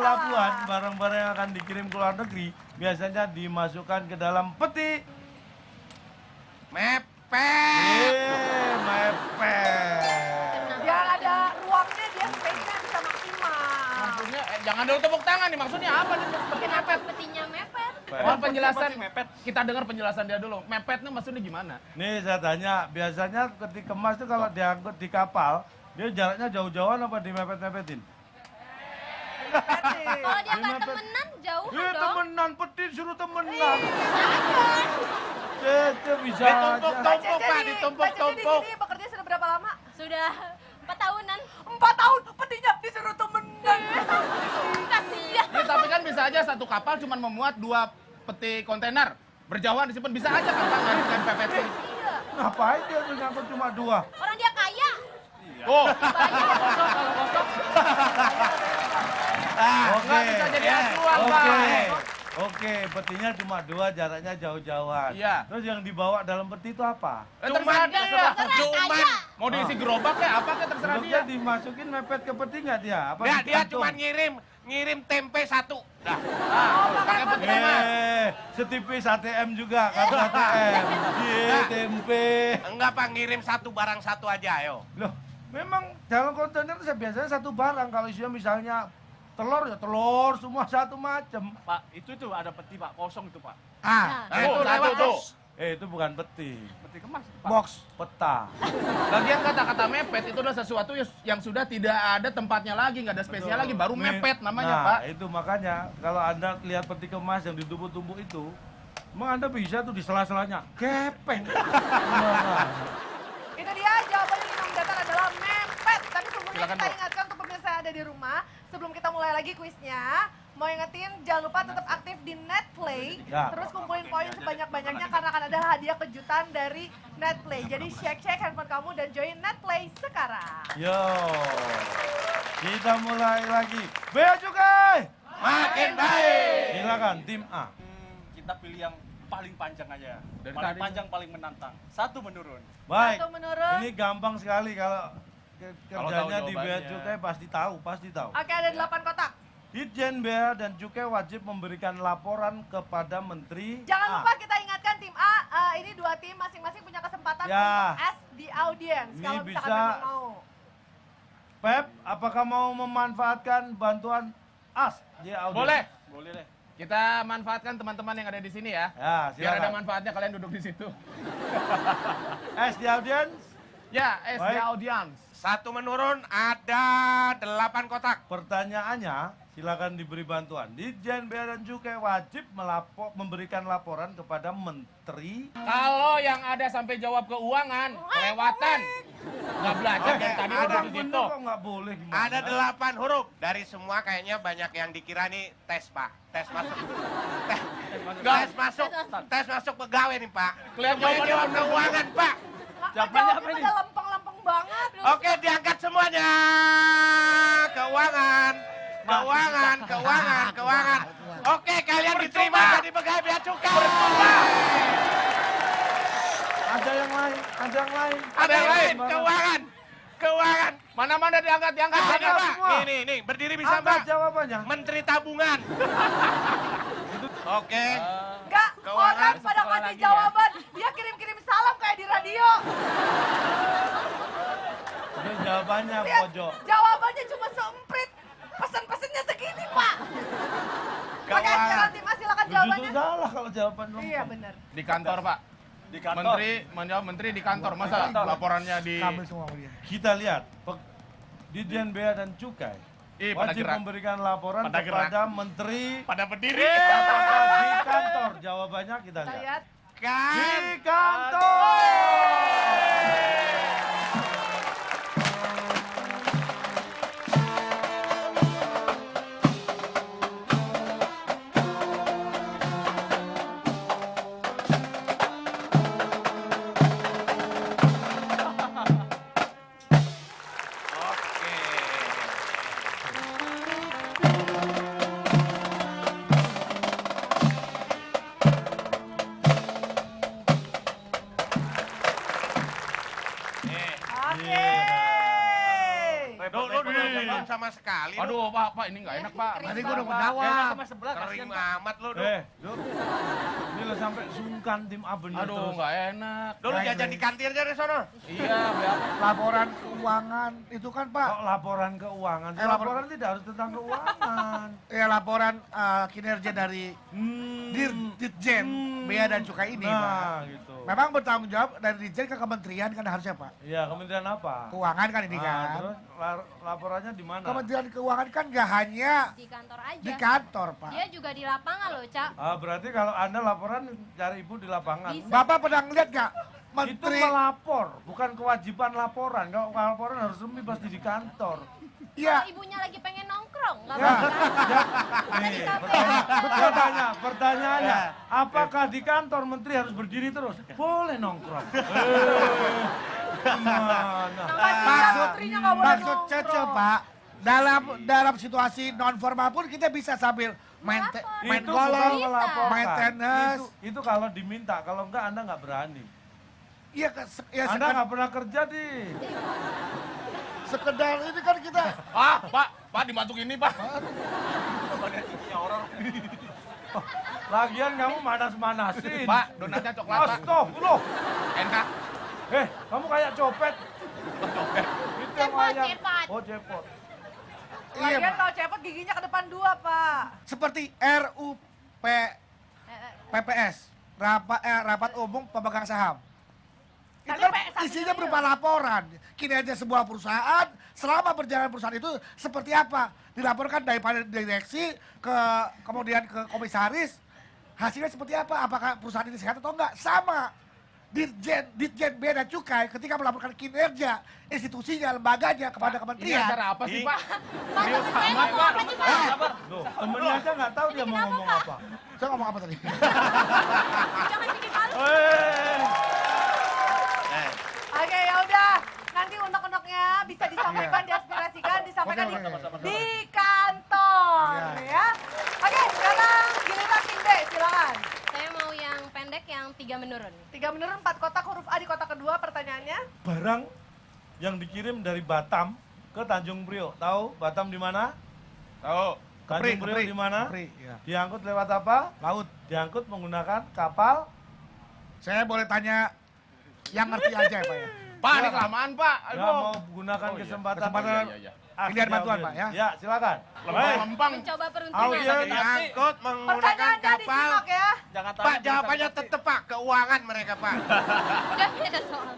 pelabuhan, barang-barang yang akan dikirim ke luar negeri biasanya dimasukkan ke dalam peti. Mepet. Mepet. Biar ada ruangnya, dia space-nya bisa maksimal. Maksudnya, jangan dulu tepuk tangan nih. Maksudnya apa nih? Seperti mepet. Petinya mepet. Oh, penjelasan mepet. Kita dengar penjelasan dia dulu. Mepetnya maksudnya gimana? Nih saya tanya, biasanya ketika kemas itu kalau diangkut di kapal, dia jaraknya jauh-jauhan apa dimepet-mepetin? Kalau dia nggak temenan, jauh dong. Temenan, peti suruh temenan. Cece bisa Ditumpuk-tumpuk, Pak. Mbak Ditumpuk-tumpuk. Cece di sini bekerja sudah berapa lama? Sudah 4 tahunan. 4 tahun, petinya disuruh temenan. Kasihan. Ya, tapi kan bisa aja satu kapal cuma memuat 2 peti kontainer. Berjauhan disimpan bisa aja kan Pak, nggak dipepetin. Iya. Ngapain dia tuh ngangkut cuma 2? Orang dia kaya. Oh, Oke. nggak bisa jadi acuan, Oke. Pak. Oke, petinya cuma 2, jaraknya jauh-jauhan. Iya. Terus yang dibawa dalam peti itu apa? Terserah dia. Terserah, Mau diisi gerobak kayak apa kayak terserah dia. Dia dimasukin mepet ke peti nggak dia? Apa Nggak, dia digantung? cuma ngirim tempe 1. Dah. Pakai peti Mas. Setipis ATM juga, kartu ATM. Tempe. Enggak, Pak, ngirim 1 barang 1 aja, ayo. Loh, memang dalam kontainer itu biasanya 1 barang. Kalau isinya misalnya telur ya telur, semua satu macam. Pak, itu tuh ada peti Pak, kosong itu Pak. Ah, Nah, itu satu lewat tuh. itu bukan peti. Peti kemas Pak. Box peta. Lagian kata-kata mepet itu adalah sesuatu yang sudah tidak ada tempatnya lagi, nggak ada spesial lagi, baru mepet namanya Nah, Pak. itu makanya kalau Anda lihat peti kemas yang ditumpuk-tumpuk itu, emang Anda bisa tuh di sela-selanya gepeng. Itu dia jawabannya yang mendatang adalah mepet. Tapi sebelumnya Silakan, kita Bu. ingatkan untuk pemirsa yang ada di rumah, sebelum kita mulai lagi kuisnya, mau ingetin jangan lupa tetap aktif di Netplay, Ya. terus kumpulin poin sebanyak-banyaknya karena akan ada hadiah kejutan dari Netplay. Jadi cek handphone kamu dan join Netplay sekarang. Yo, kita mulai lagi. Bea Cukai, Makin baik. silakan tim A. Kita pilih yang paling panjang aja. Dari Paling tadi. panjang, paling menantang. 1 menurun. Baik, Satu menurun. ini gampang sekali kalau Kalau kerjanya tahu di Bea jawabannya. Cukai pasti tahu. Oke, ada 8 kotak. Ditjen Bea dan Cukai wajib memberikan laporan kepada Menteri A. Jangan lupa kita ingatkan tim A, ini 2 tim masing-masing punya kesempatan Ya. untuk ask di audience. Ini Kalau misalkan bisa- memang mau. Pep, apakah mau memanfaatkan bantuan AS di audiens? Boleh. Boleh deh. Kita manfaatkan teman-teman yang ada di sini ya. Ya, Biar ada silakan. manfaatnya kalian duduk di situ. AS di audiens, Ya, SD Baik. Audience. 1 menurun, ada 8 kotak. pertanyaannya silakan diberi bantuan. Ditjen Bea dan Cukai wajib memberikan laporan kepada Menteri. Kalau yang ada sampai jawab keuangan, kelewatan. Nggak belajar dari tadi Ada duduk di bener situ. kok nggak boleh gimana? Ada 8 huruf. Dari semua kayaknya banyak yang dikira nih tes, Pak. Tes masuk. Tes masuk pegawai nih, Pak. Kelihatan Semuanya jawabannya jawab bener. keuangan, Pak. Jawabnya pada lempeng-lempeng banget. Oke, diangkat semuanya. Keuangan. Oke, kalian diterima jadi pegawai bea cukai. Ada yang lain. Ada yang lain, keuangan. Mana-mana diangkat. Ada, Pak. semua. Nih, berdiri bisa, Apa Pak. jawabannya? Menteri Tabungan. Oke. Enggak, Keuangan. orang pada Sekolah ngasih lagi ya. jawaban. Dia kirim-kirim salam kayak di radio. Itu jawabannya Lihat, pojok. jawabannya cuma seemprit. Pesan-pesannya segini, Pak. Pakai Keuangan. silakan tim A, silakan Justru jawabannya. salah kalau jawaban lempeng. Iya, benar. Di kantor, Pak. Di kantor. Menteri menjawab menteri di kantor. Masa laporannya di Kita lihat, Ditjen Bea dan Cukai pada wajib gerak. memberikan laporan Pada gerak. kepada Menteri. Pada berdiri. Apakah di kantor? Jawabannya kita Kita lihat. lihat. Di kantor. Oke. Oke. Lo sama sekali. lu. Aduh, Pak, ini nggak enak, Pak. Kering Tadi gua udah mau banget. jawab. Sama sebelah Kering kasihan, Pak. amat lu. Du. Lu. Ini lo sampai sungkan tim A bener Aduh, terus. nggak enak. Dulu jajan di kantin aja di sono. Iya, Pak. Laporan keuangan itu kan Pak. Kok laporan keuangan? Laporan tidak harus tentang keuangan. Ya laporan kinerja dari Ditjen Bea dan Cukai ini Pak. Nah, gitu. Memang bertanggung jawab dari Ditjen ke kementerian kan harusnya Pak. Iya, kementerian apa? Keuangan kan ini Nah, kan. terus laporannya di mana? Kementerian Keuangan kan gak hanya Di kantor aja. di kantor Pak. Dia juga di lapangan loh, Cak. Berarti kalau Anda laporan cari ibu di lapangan. Bisa. Bapak pernah ngeliat gak Itu menteri? melapor, bukan kewajiban laporan. Kalau laporan harus resmi pasti di kantor. Iya. Kalau ibunya lagi pengen nongkrong, nggak Ya, apa-apa. ya. Ada di Nih, kafe. pertanyaannya, apakah di kantor menteri harus berdiri terus? Boleh nongkrong. Gimana? Maksud menterinya nggak boleh maksud nongkrong. Cece Pak, dalam situasi non formal pun kita bisa sambil main Itu golf, bukan Bisa. melaporkan. main tenis. Itu kalau diminta, kalau enggak Anda nggak berani. Iya, ya Anda nggak pernah kerja di. sekedar ini kan kita. Pak, dibantu ini, Pak. Lagian kamu manas-manasin. Pak, donatnya coklat, Pak. Astagfirullah. Enak. Kamu kayak copet. Itu yang Cepot, ayam. cepot. Oh, cepot. Iya, Lagian Pak. kalau cepet giginya ke depan 2, Pak. Seperti RUPPS, rapat umum pemegang saham. Itu Tadi kan P1 isinya dulu. berupa laporan kinerja sebuah perusahaan selama berjalan perusahaan itu seperti apa, dilaporkan daripada direksi ke kemudian ke komisaris, hasilnya seperti apa, apakah perusahaan ini sehat atau enggak. Sama Ditjen Bea dan Cukai ketika melaporkan kinerja institusinya, lembaganya kepada Ini kementerian. acara apa sih, Pak? Pak, tapi saya mau apa sih, Pak? Loh, temennya aja nggak tahu dia mau kenapa, ngomong Pak? apa. Saya ngomong apa tadi? Jangan bikin malu. Oke, ya udah. Nanti unek-uneknya bisa disampaikan, diaspirasikan, disampaikan Oke, oke. di kantor, Iya. ya. Oke, sekarang giliran tim B, silakan. Saya mau yang pendek yang 3 menurun. 3 menurun 4 kotak, huruf A di kotak kedua, pertanyaannya. Barang yang dikirim dari Batam ke Tanjung Priok. Tahu Batam di mana? Tahu. Tanjung Priok di mana? Kepri, ya. Diangkut lewat apa? Laut. Diangkut menggunakan kapal. Saya boleh tanya yang ngerti aja ya Pak ya? Pak, ini kelamaan, Pak. Ya Aduh. mau gunakan Oh, iya. kesempatan. Kesempatan Iya. pilihan bantuan, Pak, ya? Ya, silakan. Lempang. Mencoba Audio. peruntungan. Diangkut menggunakan Pertanyaannya kapal. disimak ya. Jangan Pak, jawabannya tetep Pak, keuangan mereka Pak. Udah beda soal.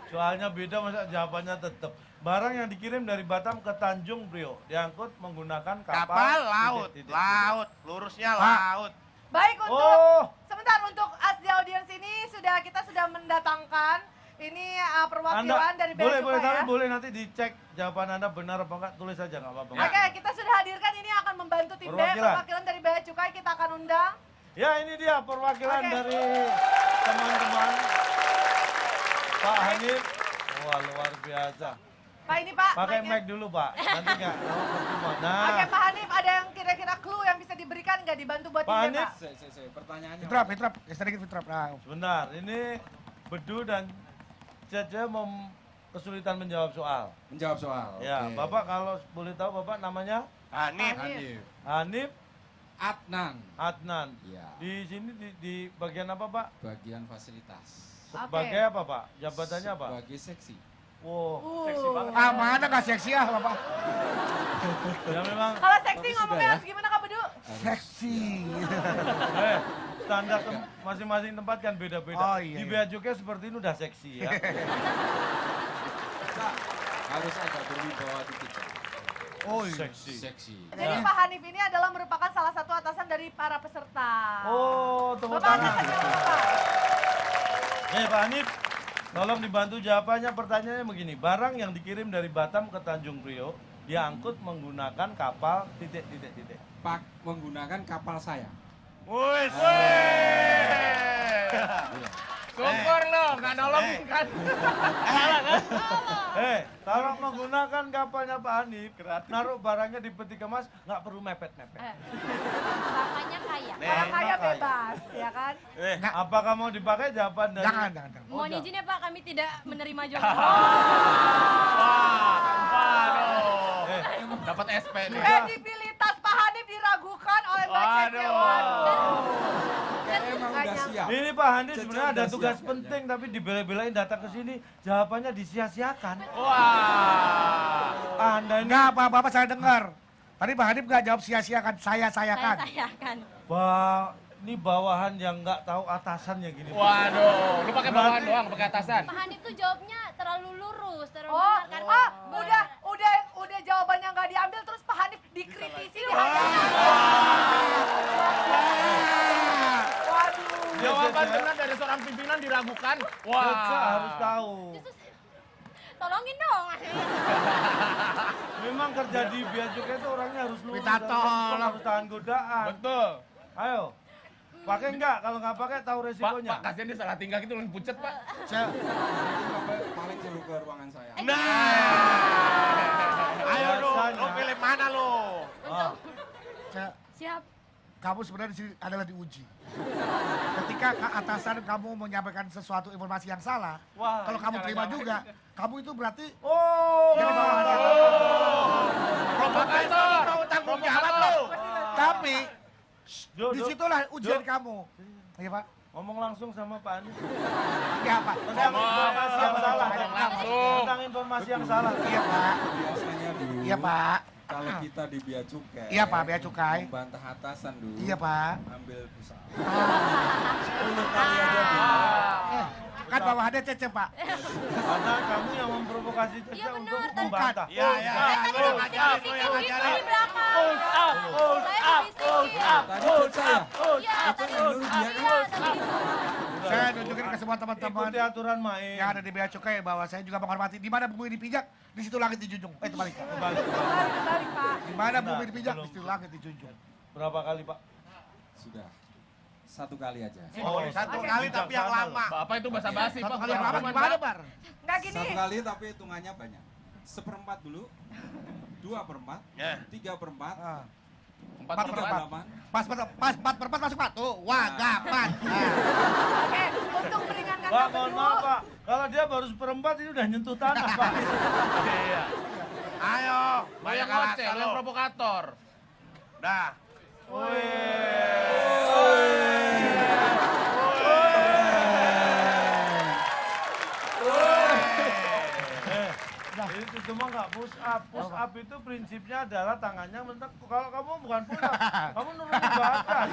Soalnya beda, masa jawabannya tetap. Barang yang dikirim dari Batam ke Tanjung Priok diangkut menggunakan kapal. Kapal laut, titik, titik, titik. laut, lurusnya laut. Baik, untuk Oh, sebentar, untuk As the Audience ini kita sudah mendatangkan ini perwakilan dari Bea boleh Cukai tapi ya. boleh nanti dicek jawaban Anda benar apa enggak, tulis aja nggak apa-apa. Oke, kita sudah hadirkan ini akan membantu tim B, Perwakilan. perwakilan dari Bea Cukai kita akan undang. Ya ini dia perwakilan Oke. dari teman-teman Pak Hanif. Wah luar biasa. Pak ini Pak, Pakai mic-nya. mic dulu Pak, nanti nggak percuma. Nah, Oke Pak Hanif, ada yang kira-kira clue yang bisa diberikan nggak dibantu buat Pak tim B Hanif. Pak? Pertanyaannya. Fitrap, sedikit Fitrap. Nah, sebentar, ini Bedu dan Cece kesulitan menjawab soal. Menjawab soal. Ya, Oke. Bapak kalau boleh tahu Bapak namanya Hanif, Hanif. Hanif Adnan. Adnan. Ya. Di sini di bagian apa Pak? Bagian fasilitas. Oke. Sebagai apa Pak? Jabatannya apa? Sebagai seksi. Wow, Seksi banget. mana nggak seksi ah Bapak? ya memang Kalau seksi Tapi ngomongnya sudah ya. harus gimana Kak Bedu? Seksi. standar masing-masing tempat kan beda-beda. Oh, iya, Di iya. Bea Cukai seperti ini udah seksi ya. Harus agak berwibawa dikit. Pak. Oh iya. Seksi. Seksi. Jadi Ya. Pak Hanif ini adalah merupakan salah satu atasan dari para peserta. Oh, tepuk Bapak tangan. angkat tangannya, Bapak. Pak Hanif, tolong dibantu jawabannya. Pertanyaannya begini, barang yang dikirim dari Batam ke Tanjung Priok diangkut menggunakan kapal titik. Pak menggunakan kapal saya. wih, Syukur lo, nggak nolongin kan. Kalau menggunakan kapalnya Pak Hanif, naruh barangnya di peti kemas, nggak perlu mepet-mepet. Bapaknya kaya. Orang kaya kaya. bebas, ya kan? Apakah mau dipakai jawaban dari... Jangan. Mohon Udah. izin ya Pak, kami tidak menerima jawaban. Dapat SP nih. Kredibilitas Pak Hanif diragukan oleh Mbak Cece. Waduh. Kayak emang Nggak udah nyangka. siap. Ini Pak Handi Cece sebenarnya ada udah tugas siap, penting tapi dibela-belain datang ke sini jawabannya disia-siakan. Wah. Anda ini Enggak, Bapak saya dengar. Tadi Pak Hanif nggak jawab sia-sia kan, saya kan. Saya kan. ini bawahan yang nggak tahu atasannya gini. Waduh, lu pakai bawahan doang, pakai atasan. Pak Hanif tuh jawabnya terlalu lurus, terlalu Oh, benar kan? udah jawabannya nggak diambil terus Pak Hanif dikritisi di Waduh. Jawaban benar dari seorang pimpinan diragukan. Wah. Cece harus tahu. Tolongin dong. Memang kerja di Bea Cukai itu orangnya harus lurus. Minta dan tolong. harus tahan godaan. Betul. Ayo. Pakai enggak? Kalau nggak pakai tahu Pak, resikonya. Pak, kasihan dia salah tinggal gitu, pucet, Pak. Saya Bapak paling suruh ke ruangan saya. Nah, ayo lu Biasanya. pilih mana lu? Ah, Siap. kamu sebenarnya di sini adalah diuji. Ketika atasan kamu menyampaikan sesuatu informasi yang salah, Wah, kalau kamu cara terima ngapain? juga, kamu itu berarti Oh. jadi bawahan yang Provokator. Tahu tanggung jawab lu. Tapi Do, do. disitulah ujian Do. kamu. Iya Pak? Ngomong langsung sama Pak Anies. Iya Pak. Tentang informasi yang salah. Ngomong langsung. Tentang informasi yang salah. Iya Pak. Biasanya dulu. Iya Pak. Kalau kita di Bea Cukai. Iya, Pak, Bea Cukai. Membantah atasan dulu. Iya Pak. Ambil pusat. 10 kali aja dulu. Kan bawahannya Cece Pak. Karena kamu yang memprovokasi Cece Iya, untuk benar. membantah. Iya, iya, iya, lu yang ngajarin, lu yang ngajarin. Di belakang. Push up, push Saya up, berbisik. push up, Tadi push chat saya. up, push Iya, up. tadi. nyuruh dia kan? Iya, tadi. Saya nunjukin ke semua teman-teman Ikuti aturan main. yang ada di Bea Cukai bahwa saya juga menghormati di mana bumi dipijak, di situ langit dijunjung. Terbalik. Kembali. Kembali Pak. Di mana Nah, bumi dipijak, belum. di situ langit dijunjung. Berapa kali, Pak? Sudah. 1 kali aja. Oh, Satu kali tapi yang lama. Bapak itu basa-basi, Satu Pak. kali yang lama gimana, Bar? Nggak gini. 1 kali tapi hitungannya banyak. 1/4 dulu. 2/4. Ya. 3/4. Ah. 4/4. 3/8. Pas 4/4 masuk Pak. Tuh, wah, gapan. Oke, untuk meringankan Pak, yang mohon kedua. maaf, Pak. Kalau dia baru seperempat ini udah nyentuh tanah, Pak. Iya. Ayo, Lu banyak yang ngoceh, alasan lu yang lu. provokator. Dah. Itu cuma nggak push up. Push up itu prinsipnya adalah tangannya mentek. Kalau kamu bukan push up, kamu nurunin badan.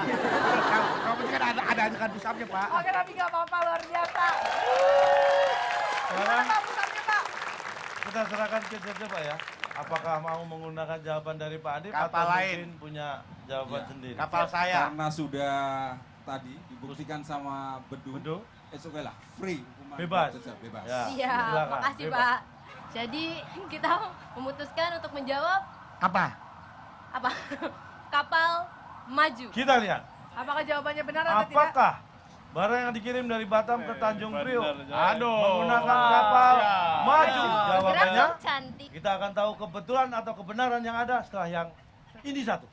Kamu ini kan ada ajakan pusapnya, Pak. Oke, tapi nggak apa-apa, luar biasa. Gimana Sekarang Pak pusatnya Pak? kita serahkan ke Cece, Pak ya. Apakah mau menggunakan jawaban dari Pak Adip Kapal atau lain. mungkin punya jawaban Iya. sendiri? Kapal saya. Karena sudah tadi dibuktikan sama Bedu. Bedu? Oke lah, free hukuman. Bebas. Cece, bebas. Ya. Iya, Silakan, makasih bebas. Pak. Jadi kita memutuskan untuk menjawab Apa? apa? Kapal maju. Kita lihat. Apakah jawabannya benar atau tidak? Apakah barang yang dikirim dari Batam ke Tanjung Priok Aduh. menggunakan kapal Ya. maju? Gerak Jawabannya dong, cantik. kita akan tahu kebetulan atau kebenaran yang ada setelah yang ini satu.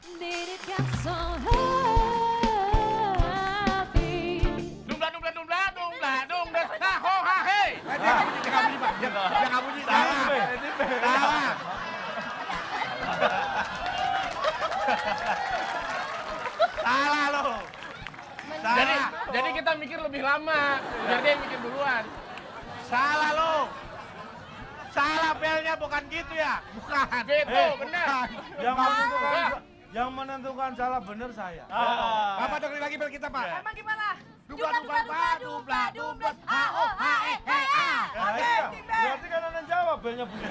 Dumla, dumla, dumla, dumla, dumla. Ha, ho, ha, hei. Dia nggak bunyi, Pak. Dia nggak bunyi. Salah. Salah. Salah lo. Jadi, Salah. jadi kita mikir lebih lama. Biar dia yang mikir duluan. Salah lo. Salah belnya bukan gitu ya. Bukan. Gitu, benar. Yang menentukan salah benar saya. Bapak dengerin lagi bel kita, Pak. Emang gimana? Dubla, dubla, dubla, dubla, ha-oh, ha-eh, he-ah. Nah, iya. Berarti kan anda jawab belnya punya.